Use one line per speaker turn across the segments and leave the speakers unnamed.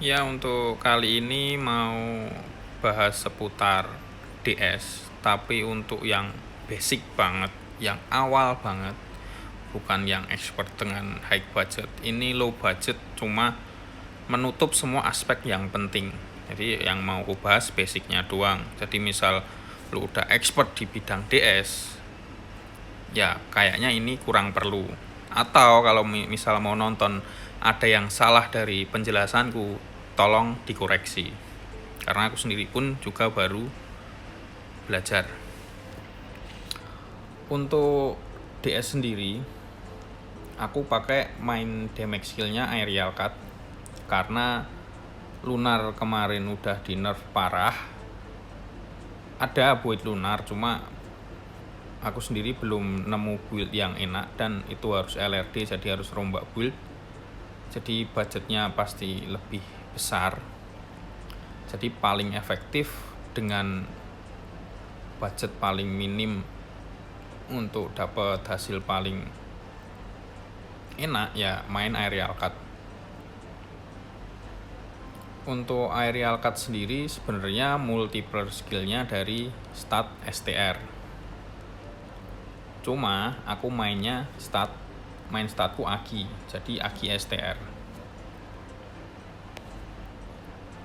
Ya, untuk kali ini mau bahas seputar DS, tapi untuk yang basic banget, yang awal banget, bukan yang expert dengan high budget. Ini low budget, cuma menutup semua aspek yang penting. Jadi yang mau aku bahas basicnya doang. Jadi misal lu udah expert di bidang DS, ya kayaknya ini kurang perlu. Atau kalau misal mau nonton ada yang salah dari penjelasanku, tolong dikoreksi. Karena aku sendiri pun juga baru belajar. Untuk DS sendiri, aku pakai main damage skillnya Aerial Cut karena Lunar kemarin udah di nerf parah. Ada Void Lunar, cuma aku sendiri belum nemu build yang enak dan itu harus LRD, jadi harus rombak build. Jadi budgetnya pasti lebih besar. Jadi paling efektif dengan budget paling minim untuk dapat hasil paling enak ya main Aerial Cut. Untuk Aerial Cut sendiri sebenarnya multiple skillnya dari stat STR. Cuma aku main statku Agi, jadi Agi STR.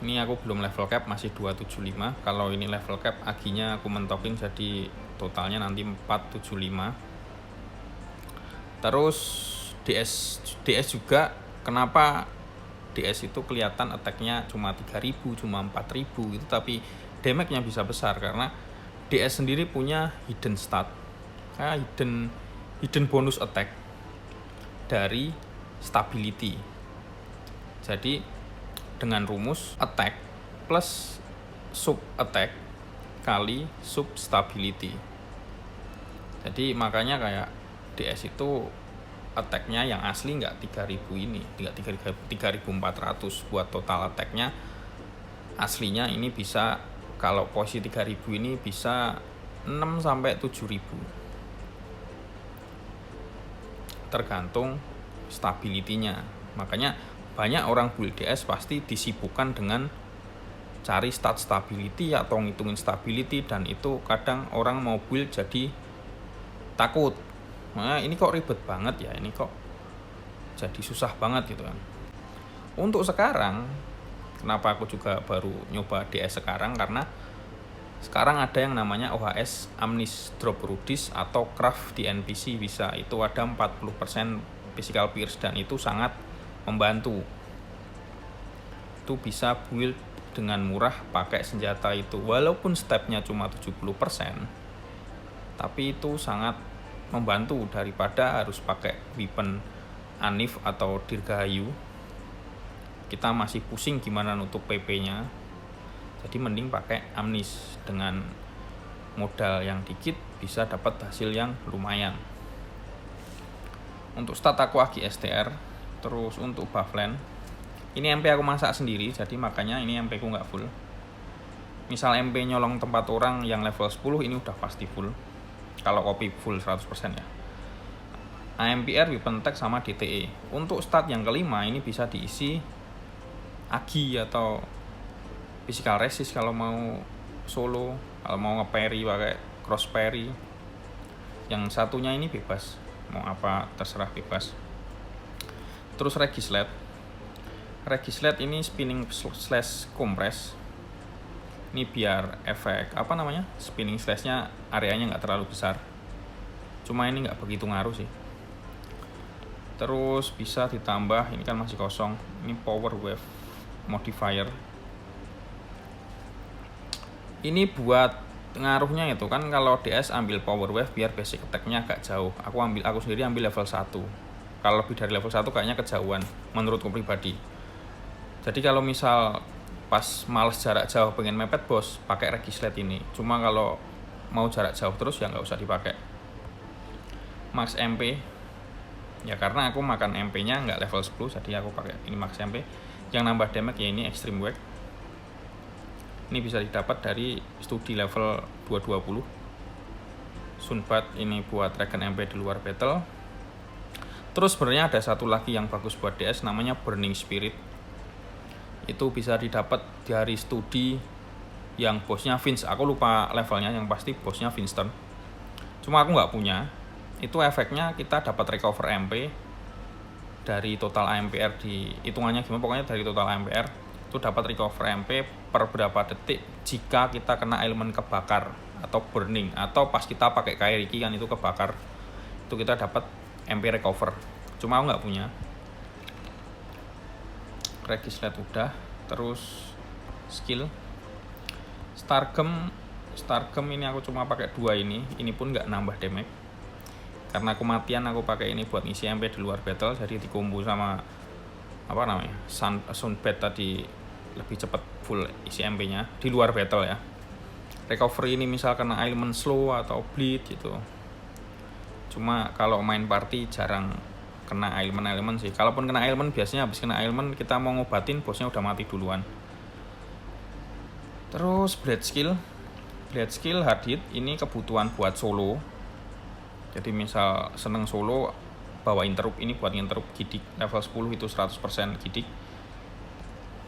Ini aku belum level cap, masih 275. Kalau ini level cap, Aginya aku mentokin jadi totalnya nanti 475. Terus DS juga, kenapa DS itu kelihatan attack-nya cuma 3000, cuma 4000 gitu, tapi damage-nya bisa besar karena DS sendiri punya hidden stat, hidden bonus attack dari stability. Jadi dengan rumus attack plus sub attack kali sub stability. Jadi makanya kayak DS itu attack-nya yang asli nggak 3000 ini, nggak 3400 buat total attack-nya. Aslinya ini bisa, kalau posisi 3000 ini bisa 6 sampai 7000. Tergantung stability-nya. Makanya banyak orang build DS pasti disibukkan dengan cari stat stability atau ngitungin stability, dan itu kadang orang mau build jadi takut. Nah, ini kok ribet banget ya, ini kok jadi susah banget gitu kan. Untuk sekarang, kenapa aku juga baru nyoba DS sekarang, karena sekarang ada yang namanya OHS Amnis Drop Rudis atau Craft di NPC bisa. Itu ada 40% physical pierce dan itu sangat membantu. Itu bisa build dengan murah pakai senjata itu. Walaupun stepnya cuma 70%, tapi itu sangat membantu daripada harus pakai weapon Anif atau Dirgahayu. Kita masih pusing gimana nutup PP-nya. Jadi mending pakai Amnis, dengan modal yang dikit bisa dapat hasil yang lumayan. Untuk stat aku Agi STR. Terus untuk buffland, ini MP aku masak sendiri, jadi makanya ini MP ku nggak full. Misal MP nyolong tempat orang yang level 10, ini udah pasti full. Kalau kopi full 100% ya. AMPR, weapon tag, sama DTE. Untuk stat yang kelima ini bisa diisi Agi atau physical resist kalau mau solo, kalau mau nge-parry pakai cross parry. Yang satunya ini bebas, mau apa terserah, bebas. Terus Regislet ini spinning slash compress. Ini biar efek spinning slashnya areanya nggak terlalu besar. Cuma ini nggak begitu ngaruh sih. Terus bisa ditambah, ini kan masih kosong, ini power wave modifier. Ini buat ngaruhnya itu kan, kalau DS ambil power wave biar basic attack-nya agak jauh. Aku sendiri ambil level 1. Kalau lebih dari level 1 kayaknya kejauhan menurutku pribadi. Jadi kalau misal pas males jarak jauh pengen mepet bos, pakai Regislet ini. Cuma kalau mau jarak jauh terus ya nggak usah dipakai. Max MP, ya karena aku makan MP-nya nggak level 10, jadi aku pakai ini Max MP. Yang nambah damage ya ini Extreme Whack. Ini bisa didapat dari studi level 220. Sunbat ini buat Regen MP di luar battle. Terus sebenarnya ada satu lagi yang bagus buat DS, namanya Burning Spirit. Itu bisa didapat dari studi yang bosnya Vince, aku lupa levelnya, yang pasti bosnya Winston. Cuma aku nggak punya. Itu efeknya kita dapat recover MP dari total AMPR, di hitungannya gimana, pokoknya dari total AMPR itu dapat recover MP per berapa detik jika kita kena elemen kebakar atau burning, atau pas kita pakai Kairiki kan itu kebakar, itu kita dapat MP recover. Cuma aku nggak punya. Regislet udah. Terus skill Stargem ini aku cuma pakai 2 ini pun nggak nambah damage karena kematian. Aku pakai ini buat ngisi MP di luar battle, jadi dikombo sama apa namanya Sunbed tadi lebih cepat full isi MP nya di luar battle ya. Recovery ini misal kena element slow atau bleed gitu, cuma kalau main party jarang kena elemen sih. Kalaupun kena elemen, biasanya habis kena elemen kita mau ngobatin bosnya udah mati duluan. Terus Blade Skill hard hit ini kebutuhan buat solo. Jadi misal seneng solo bawa interrupt, ini buat interrupt Gidik level 10 itu 100% Gidik.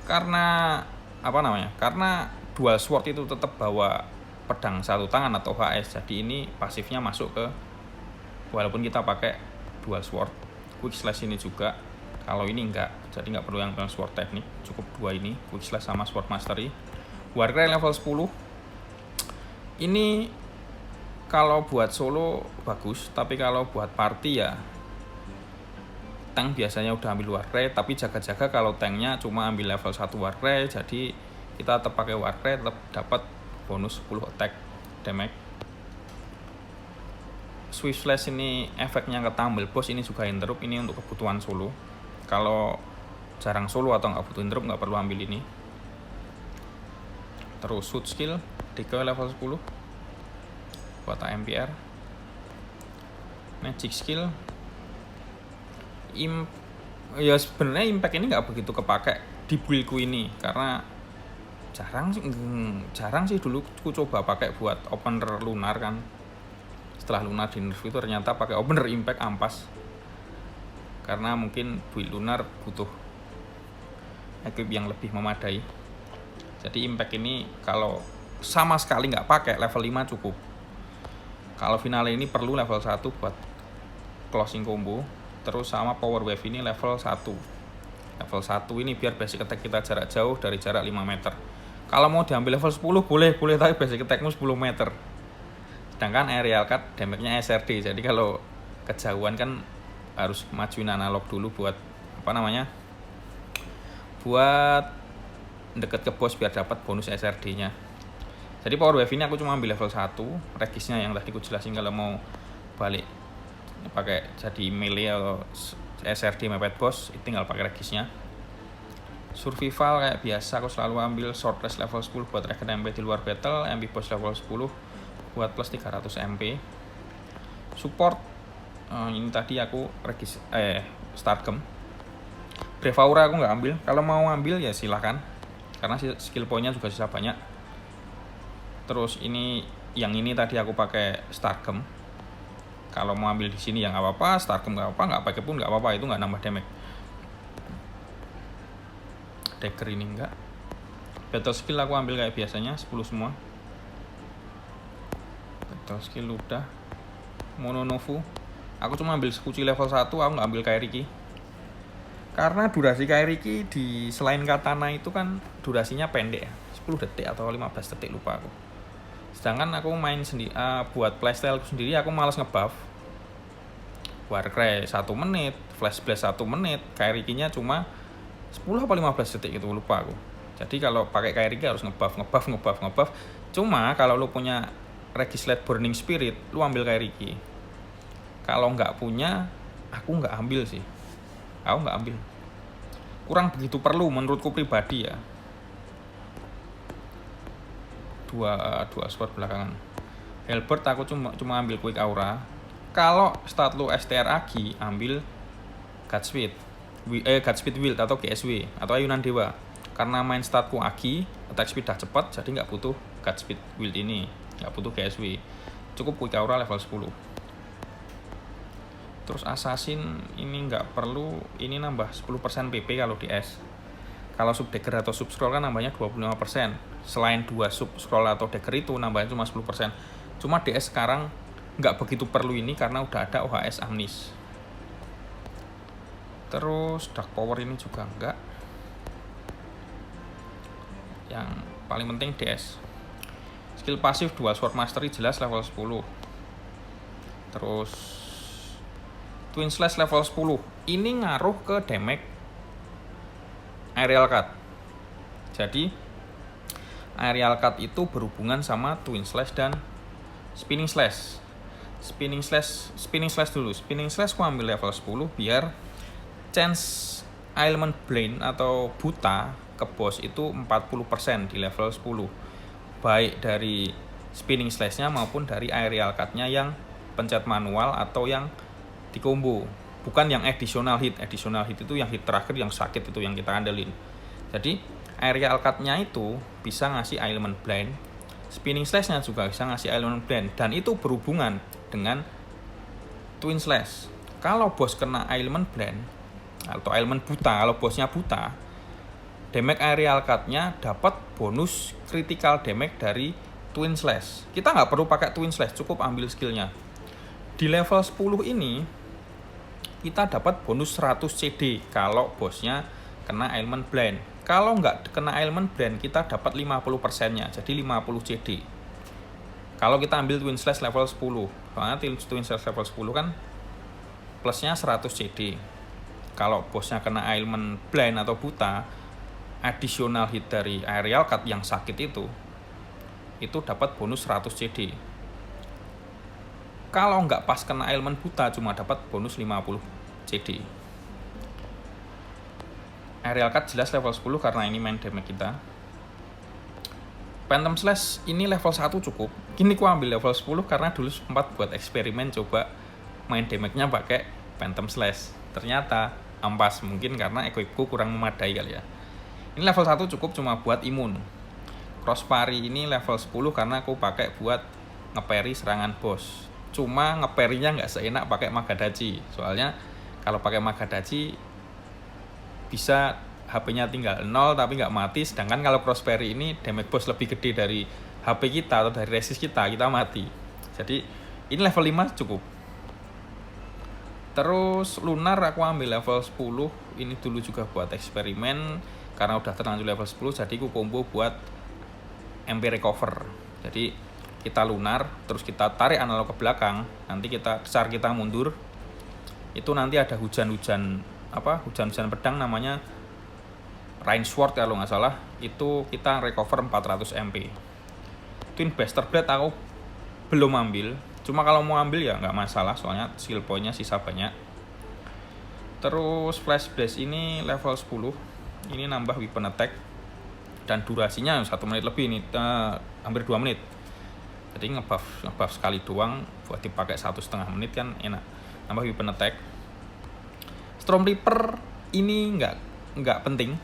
Karena apa namanya? Karena dual sword itu tetap bawa pedang satu tangan atau HS. Jadi ini pasifnya masuk ke, walaupun kita pakai dual sword. Quick slash ini juga. Kalau ini enggak, jadi enggak perlu yang sword teknik, cukup 2 ini, quick slash sama sword mastery. Warcry level 10 ini kalau buat solo bagus, tapi kalau buat party ya tank biasanya udah ambil Warcry, tapi jaga-jaga kalau tanknya cuma ambil level 1 Warcry, jadi kita tetap pakai Warcry, tetap dapat bonus 10 attack damage. Swift Slash ini efeknya ke tumble boss, ini juga interrupt, ini untuk kebutuhan solo. Kalau jarang solo atau nggak butuh interrupt nggak perlu ambil ini. Terus shoot skill decoy level 10 buat AMPR. Magic skill ya sebenarnya impact ini nggak begitu kepake di buildku ini karena jarang sih dulu aku coba pakai buat opener lunar kan. Setelah lunar di nerf itu ternyata pakai opener impact ampas karena mungkin build lunar butuh equip yang lebih memadai. Jadi impact ini kalau sama sekali nggak pakai level 5 cukup. Kalau finale ini perlu level 1 buat closing combo. Terus sama power wave ini level 1. Level 1 ini biar basic attack kita jarak jauh dari jarak 5 meter. Kalau mau diambil level 10 boleh tapi basic attackmu 10 meter. Sedangkan aerial cut damage-nya SRD. Jadi kalau kejauhan kan harus majuin analog dulu buat apa namanya? Buat deket ke bos biar dapat bonus SRD-nya. Jadi power wave ini aku cuma ambil level 1, regisnya yang tadi aku jelasin kalau mau balik pakai jadi melee atau SRD mepet bos, tinggal pakai regisnya. Survival kayak biasa aku selalu ambil short rest level 10 buat regen MP di luar battle, MP boss level 10 buat plus 300 MP. Support ini tadi aku regis Stargem. Brave Aura aku nggak ambil, kalau mau ambil ya silahkan karena skill point-nya juga sisa banyak. Terus yang ini tadi aku pakai Stargem. Kalau mau ambil di sini ya nggak apa-apa, Stargem nggak apa-apa, nggak pakai pun nggak apa-apa, itu nggak nambah damage. Dagger ini enggak. Battle skill aku ambil kayak biasanya 10 semua. Battle skill udah. Mononovu aku cuma ambil Sekuci level 1, aku nggak ambil Kairiki. Karena durasi Kairiki di selain katana itu kan durasinya pendek ya, 10 detik atau 15 detik lupa aku. Sedangkan aku main sendiri buat playstyle sendiri aku malas ngebuff. Warcry 1 menit, Flash Blast 1 menit, Kairikinya cuma 10 atau 15 detik gitu lupa aku. Jadi kalau pakai Kairiki harus ngebuff. Cuma kalau lu punya Regislet Burning Spirit, lu ambil Kairiki. Kalau nggak punya, aku nggak ambil sih. Aku nggak ambil. Kurang begitu perlu menurutku pribadi ya. Dua sword belakangan. Halberd aku cuma ambil Quick Aura. Kalau stat lu STR Agi, ambil Godspeed Wild atau GSW atau Ayunan Dewa. Karena main statku Agi, attack speed dah cepat, jadi nggak butuh Godspeed Wild ini, nggak butuh GSW. Cukup Quick Aura level 10. Terus Assassin ini nggak perlu, ini nambah 10% PP kalau di S. Kalau sub dagger atau sub scroll kan nambahnya 25%. Selain 2 sub scroll atau dagger itu nambahnya cuma 10%. Cuma DS sekarang nggak begitu perlu ini karena udah ada OHS Amnis. Terus Dark Power ini juga enggak. Yang paling penting DS. Skill pasif Dual Sword Mastery jelas level 10. Terus Twin Slash level 10. Ini ngaruh ke damage Aerial Cut. Jadi Aerial Cut itu berhubungan sama Twin Slash dan Spinning Slash. Spinning Slash dulu. Spinning Slash aku ambil level 10 biar chance Ailment Blade atau buta ke boss itu 40% di level 10. Baik dari Spinning Slash-nya maupun dari Aerial Cut-nya yang pencet manual atau yang di combo. Bukan yang additional hit. Additional hit itu yang hit terakhir yang sakit itu yang kita andelin. Jadi Aerial Cut-nya itu bisa ngasih Ailment Blade. Spinning Slash-nya juga bisa ngasih Ailment Blade. Dan itu berhubungan dengan Twin Slash. Kalau bos kena Ailment Blade atau ailment buta, kalau bosnya buta, damage Aerial Cut-nya dapat bonus critical damage dari Twin Slash. Kita nggak perlu pakai Twin Slash, cukup ambil skillnya. Di level 10 ini kita dapat bonus 100 CD kalau bosnya kena ailment blend. Kalau nggak kena ailment blend kita dapat 50%-nya, jadi 50 CD. Kalau kita ambil Twin Slash level 10, soalnya Twin Slash level 10 kan plusnya 100 CD. Kalau bosnya kena ailment blind atau buta, additional hit dari Aerial Cut yang sakit itu dapat bonus 100 CD. Kalau nggak pas kena ailment buta cuma dapat bonus 50 CD. Aerial Cut jelas level 10 karena ini main damage kita. Phantom Slash ini level 1 cukup. Kini ku ambil level 10 karena dulu sempat buat eksperimen coba main damage-nya pakai Phantom Slash. Ternyata ampas, mungkin karena equipku kurang memadai kali ya. Ini level 1 cukup cuma buat imun. Cross Parry ini level 10 karena aku pakai buat nge-parry serangan boss. Cuma nge-parry-nya nggak seenak pakai Magadachi. Soalnya kalau pakai Magadachi bisa HP-nya tinggal 0 tapi nggak mati. Sedangkan kalau cross parry ini damage boss lebih gede dari HP kita atau dari resist kita mati. Jadi ini level 5 cukup. Terus Lunar aku ambil level 10. Ini dulu juga buat eksperimen karena udah terlanjur level 10, jadi aku combo buat MP recover. Jadi kita Lunar terus kita tarik analog ke belakang, nanti kita mundur. Itu nanti ada hujan-hujan pedang namanya Rain Sword kalau nggak salah. Itu kita recover 400 MP. Twin Blaster Blade aku belum ambil. Cuma kalau mau ambil ya nggak masalah, soalnya skill point-nya sisa banyak. Terus Flash Blast ini level 10. Ini nambah weapon attack dan durasinya 1 menit lebih nih, hampir 2 menit. Jadi ngebuff sekali doang, buat dipakai 1,5 menit kan enak. Nambah weapon attack. Storm Reaper ini nggak penting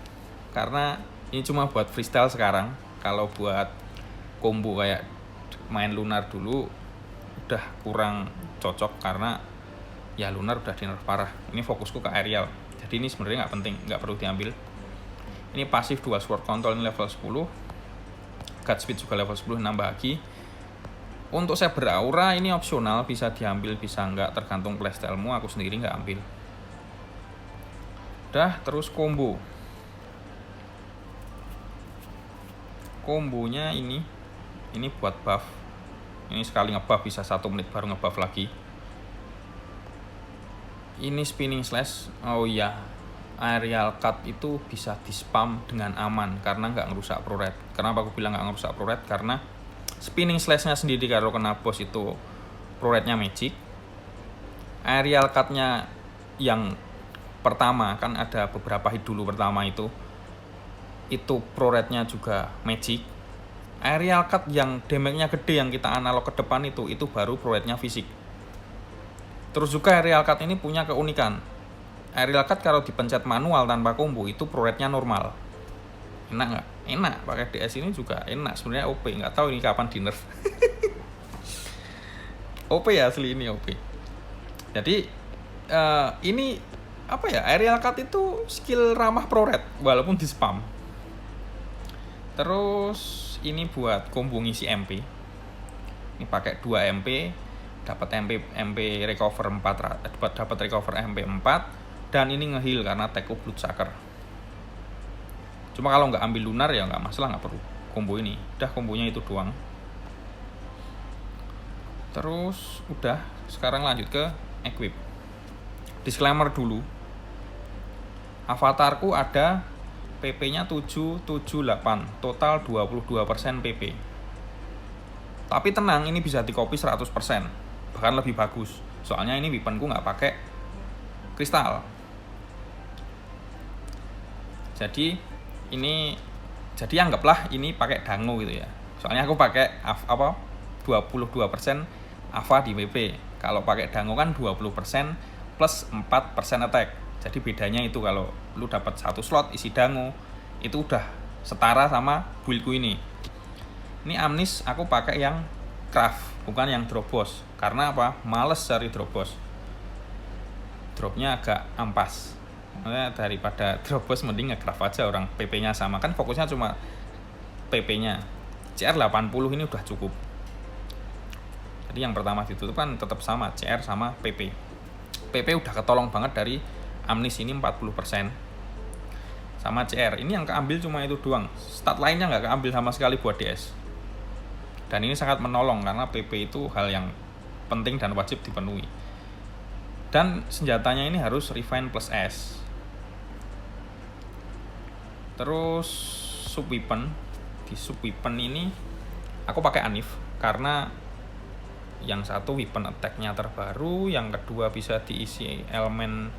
karena ini cuma buat freestyle sekarang. Kalau buat combo kayak main Lunar dulu udah kurang cocok karena ya Lunar udah di-nerf parah. Ini fokusku ke aerial, jadi ini sebenarnya nggak penting, nggak perlu diambil. Ini pasif Dual Sword Control ini level 10. God Speed juga level 10 nambah lagi. Untuk Saber Aura ini opsional, bisa diambil bisa nggak tergantung playstylemu. Aku sendiri nggak ambil. Udah, terus kombonya ini buat buff. Ini sekali ngebuff bisa 1 menit baru ngebuff lagi. Ini Spinning Slash. Oh iya, Aerial Cut itu bisa di spam dengan aman karena nggak ngerusak pro red. Kenapa aku bilang nggak ngerusak pro red? Karena Spinning Slash-nya sendiri kalau kena boss itu pro red-nya magic. Aerial Cut-nya yang pertama kan ada beberapa hit dulu pertama itu pro red-nya juga magic. Aerial Cut yang damage-nya gede yang kita analog ke depan itu baru pro red-nya fisik. Terus juga Aerial Cut ini punya keunikan. Aerial Cut kalau dipencet manual tanpa combo itu pro red-nya normal. Enak nggak? Enak. Pakai DS ini juga enak. Sebenarnya OP. Nggak tahu ini kapan di nerf. OP ya, asli ini OP. Jadi ini apa ya, aerial cut itu skill ramah pro red walaupun di spam. Terus ini buat combo ngisi MP. Ini pakai 2 MP, dapat MP recover 4, dapat recover MP 4, dan ini ngeheal karena Teko Bloodsucker. Cuma kalau nggak ambil lunar ya nggak masalah, nggak perlu combo ini. Udah kombonya itu doang. Terus udah, sekarang lanjut ke equip. Disclaimer dulu. Avatarku ada PP-nya 778, total 22% PP. Tapi tenang, ini bisa di copy 100%, bahkan lebih bagus. Soalnya ini weaponku nggak pakai kristal. Jadi anggaplah ini pakai dango gitu ya. Soalnya aku pakai 22% Ava di PP. Kalau pakai dango kan 20% plus 4% attack. Jadi bedanya itu, kalau lu dapat 1 slot isi dango, itu udah setara sama buildku ini. Ini Amnis aku pakai yang craft, bukan yang drop boss. Karena apa? Males cari drop boss. Dropnya agak ampas. Makanya daripada drop boss mending nge-craft aja, orang PP-nya sama. Kan fokusnya cuma PP-nya. CR 80 ini udah cukup. Jadi yang pertama ditutup kan tetap sama, CR sama PP. PP udah ketolong banget dari Amnis ini 40%. Sama CR, ini yang keambil cuma itu doang. Stat lainnya nggak keambil sama sekali buat DS. Dan ini sangat menolong karena PP itu hal yang penting dan wajib dipenuhi. Dan senjatanya ini harus Refine plus S. Terus sub weapon. Di sub weapon ini aku pakai Anif karena yang satu weapon attack-nya terbaru, yang kedua bisa diisi elemen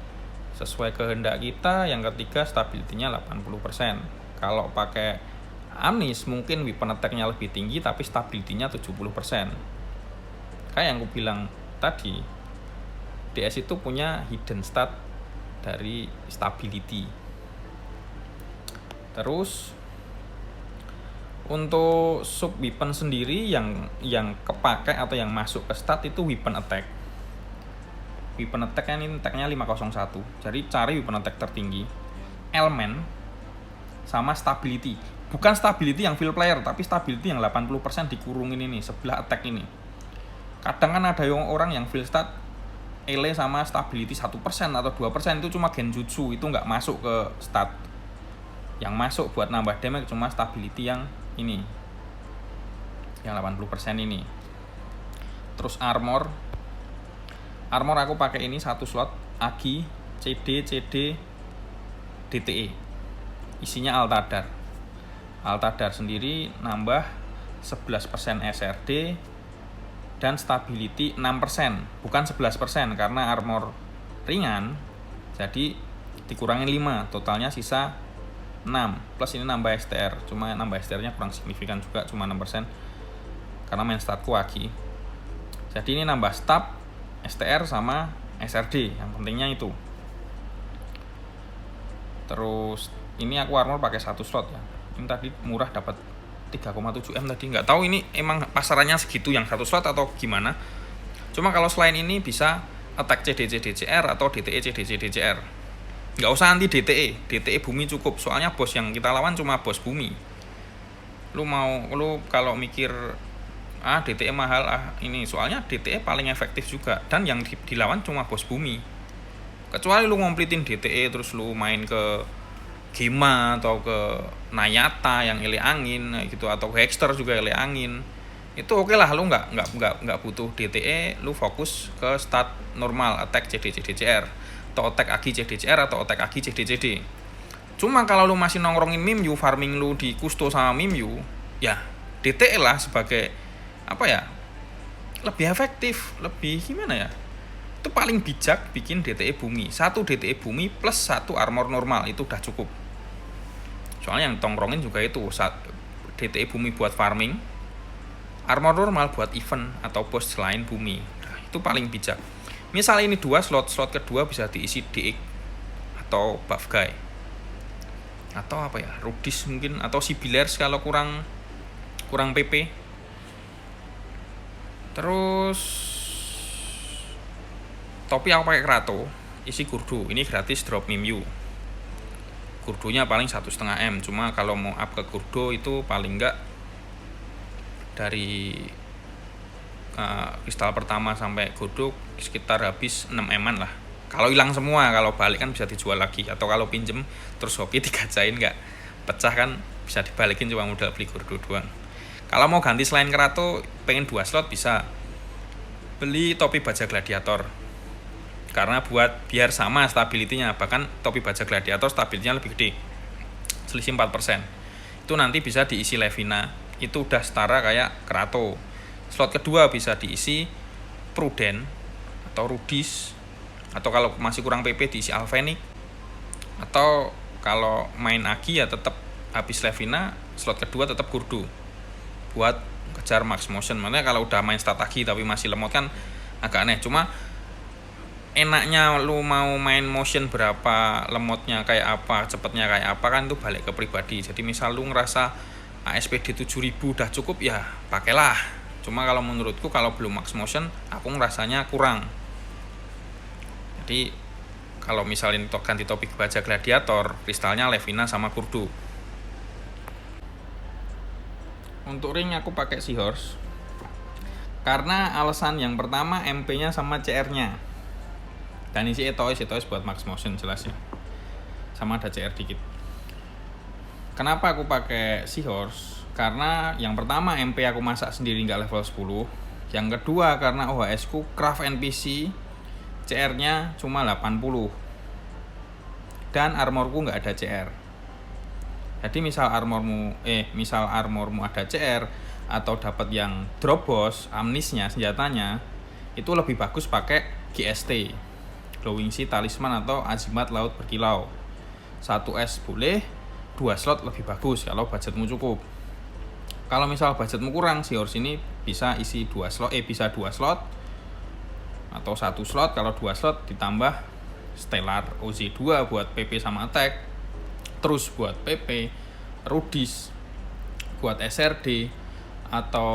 sesuai kehendak kita, yang ketiga stability-nya 80%. Kalau pakai Amnis mungkin weapon attack-nya lebih tinggi tapi stability-nya 70%. Kayak yang aku bilang tadi, DS itu punya hidden stat dari stability. Terus untuk sub weapon sendiri yang kepake atau yang masuk ke stat itu weapon attack. Weapon attack-nya ini tag-nya 501. Jadi cari weapon attack tertinggi, elemen, sama stability. Bukan stability yang full player, tapi stability yang 80% dikurungin ini, sebelah attack ini. Kadang kan ada orang yang full stat ele sama stability 1% atau 2%, itu cuma genjutsu, itu nggak masuk ke stat. Yang masuk buat nambah damage cuma stability yang ini, yang 80% ini. Terus armor aku pakai ini 1 slot Agi, CD, DTE. Isinya Altadar sendiri nambah 11% SRD dan stability 6%, bukan 11% karena armor ringan. Jadi dikurangin 5, totalnya sisa 6. Plus ini nambah STR, cuma nambah STR-nya kurang signifikan juga, cuma 6% karena main statku Agi. Jadi ini nambah stab, STR sama SRD, yang pentingnya itu. Terus ini aku armor pakai 1 slot ya. Ini tadi murah dapat 3,7 M tadi. Nggak tahu ini emang pasarannya segitu yang 1 slot atau gimana. Cuma kalau selain ini bisa attack CDC DCR atau DTE CDC DCR. Nggak usah anti DTE bumi cukup. Soalnya bos yang kita lawan cuma bos bumi. Lu kalau mikir DTE mahal ini, soalnya DTE paling efektif juga, dan yang dilawan cuma bos bumi. Kecuali lu ngomplitin DTE terus lu main ke Gema atau ke Nayata yang ele angin gitu, atau ke Hexter juga ele angin, itu oke lah, lu nggak butuh DTE, lu fokus ke stat normal attack CDC DCR atau attack Agi CDCR atau attack Agi CDCD. Cuma kalau lu masih nongkrongin Mimyu, farming lu di Kusto sama Mimyu, ya DTE lah sebagai lebih efektif, lebih gimana ya, itu paling bijak bikin DTE bumi. 1 DTE bumi plus 1 armor normal itu udah cukup. Soalnya yang tongkrongin juga itu DTE bumi buat farming, armor normal buat event atau bos selain bumi. Nah, itu paling bijak. Misal ini 2 slot kedua bisa diisi DX atau buff guy atau Rudis mungkin, atau Sibilers kalau kurang PP. Terus topi aku pakai Krato. isi Kurdo. Ini gratis drop Mimyu. Kurdonya paling 1,5 M. Cuma kalau mau up ke Kurdo itu paling enggak dari kristal pertama sampai Kurdo sekitar habis 6 M-an lah. Kalau hilang semua, kalau balik kan bisa dijual lagi. Atau kalau pinjem terus Shopee digacain nggak pecah kan bisa dibalikin, cuma modal beli Kurdo doang. Kalau mau ganti selain Kerato, pengen 2 slot bisa beli topi baja gladiator. Karena biar sama stability-nya, bahkan topi baja gladiator stability-nya lebih gede. Selisih 4%. Itu nanti bisa diisi Levina. Itu udah setara kayak Kerato. Slot kedua bisa diisi Prudent atau Rudis, atau kalau masih kurang PP diisi Alfenic, atau kalau main Agi ya tetap habis Levina, slot kedua tetap Kurdo buat kejar max motion. Makanya kalau udah main stat Agi tapi masih lemot kan agak aneh. Cuma enaknya lu mau main motion berapa, lemotnya kayak apa, cepetnya kayak apa kan itu balik ke pribadi. Jadi misal lu ngerasa ASPD 7000 udah cukup ya pakailah. Cuma kalau menurutku kalau belum max motion aku ngerasanya kurang. Jadi kalau misalnya ganti topik baja gladiator, kristalnya Levina sama Kurdo. Untuk ring aku pakai Seahorse karena alasan yang pertama MP-nya sama CR-nya. Dan isi etois buat max motion jelas ya. Sama ada CR dikit. Kenapa aku pakai Seahorse? Karena yang pertama MP aku masak sendiri nggak level 10. Yang kedua karena OHS ku craft NPC, CR-nya cuma 80. Dan armorku nggak ada CR. Jadi misal armormu ada CR atau dapat yang drop boss, amnisnya, senjatanya, itu lebih bagus pakai GST, Glowing Sea Talisman atau Azimat Laut Berkilau. 1S boleh, 2 slot lebih bagus kalau budgetmu cukup. Kalau misal budgetmu kurang, Seahorse ini bisa isi 2 slot, bisa 2 slot atau 1 slot. Kalau 2 slot ditambah Stellar OZ2 buat PP sama attack, terus buat PP, Rudis buat SRD, atau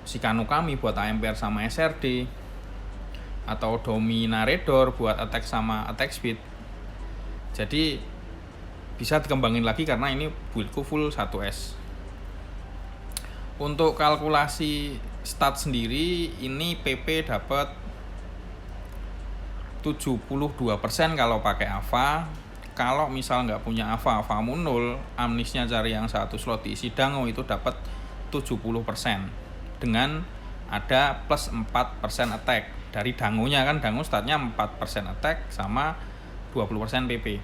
Shikano Kami buat AMPR sama SRD, atau Dominaredor buat attack sama attack speed. Jadi bisa dikembangin lagi karena ini buildku full 1S. Untuk kalkulasi stat sendiri ini PP dapat 72% kalau pakai Ava. Kalau misal nggak punya Avamu 0, amnisnya cari yang 1 slot diisi dango itu dapat 70%. Dengan ada plus 4% attack. Dari dangonya kan, dango statnya 4% attack sama 20% PP.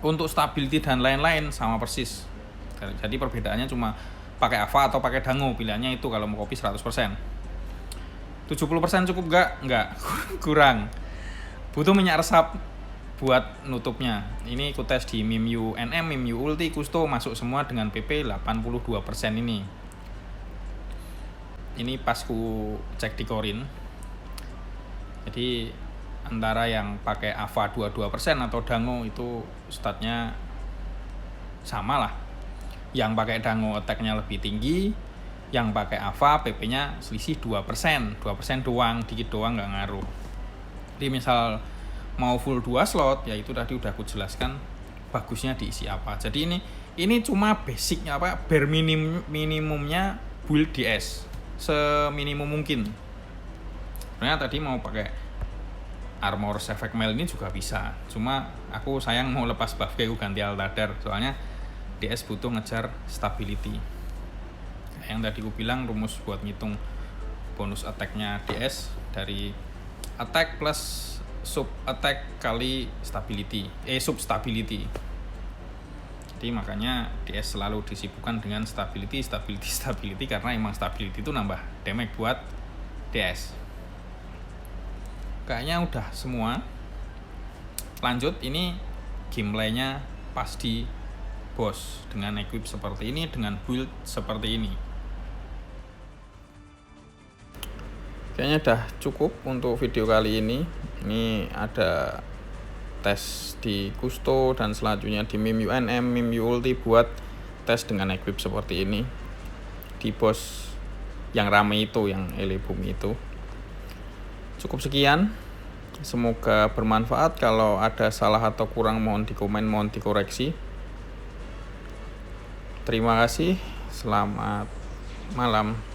Untuk stability dan lain-lain sama persis. Jadi perbedaannya cuma pakai Ava atau pakai dango, pilihannya itu kalau mau copy 100%. 70% cukup nggak? Kurang. Butuh minyak resap buat nutupnya. Ini aku tes di Mimyu NM, Mimyu Ulti, Kusto masuk semua dengan PP 82% ini. Ini pas ku cek di Korin. Jadi antara yang pakai Ava 22% atau dango itu statnya sama lah. Yang pakai dango attack-nya lebih tinggi, yang pakai Ava PP-nya selisih 2%. 2% doang, dikit doang, nggak ngaruh. Jadi misal mau full 2 slot, ya itu tadi udah aku jelaskan bagusnya diisi apa. Jadi ini cuma basicnya bare minimumnya build DS seminimum mungkin. Sebenarnya tadi mau pakai armor Sefek Mail ini juga bisa, cuma aku sayang mau lepas buff kayak ganti Altadar, soalnya DS butuh ngejar stability. Yang tadi aku bilang rumus buat ngitung bonus attack-nya DS dari attack plus sub attack kali stability, sub stability. Jadi makanya DS selalu disibukkan dengan stability karena emang stability itu nambah damage buat DS. Kayaknya udah semua. Lanjut, ini gameplaynya pas di boss dengan equip seperti ini, dengan build seperti ini. Kayaknya udah cukup untuk video kali ini. Ini ada tes di Kusto dan selanjutnya di Mimyu NM, Mimyu Ulti buat tes dengan equip seperti ini di boss yang rame itu, yang Ele Bumi itu. Cukup sekian. Semoga bermanfaat. Kalau ada salah atau kurang mohon dikomen, mohon dikoreksi. Terima kasih. Selamat malam.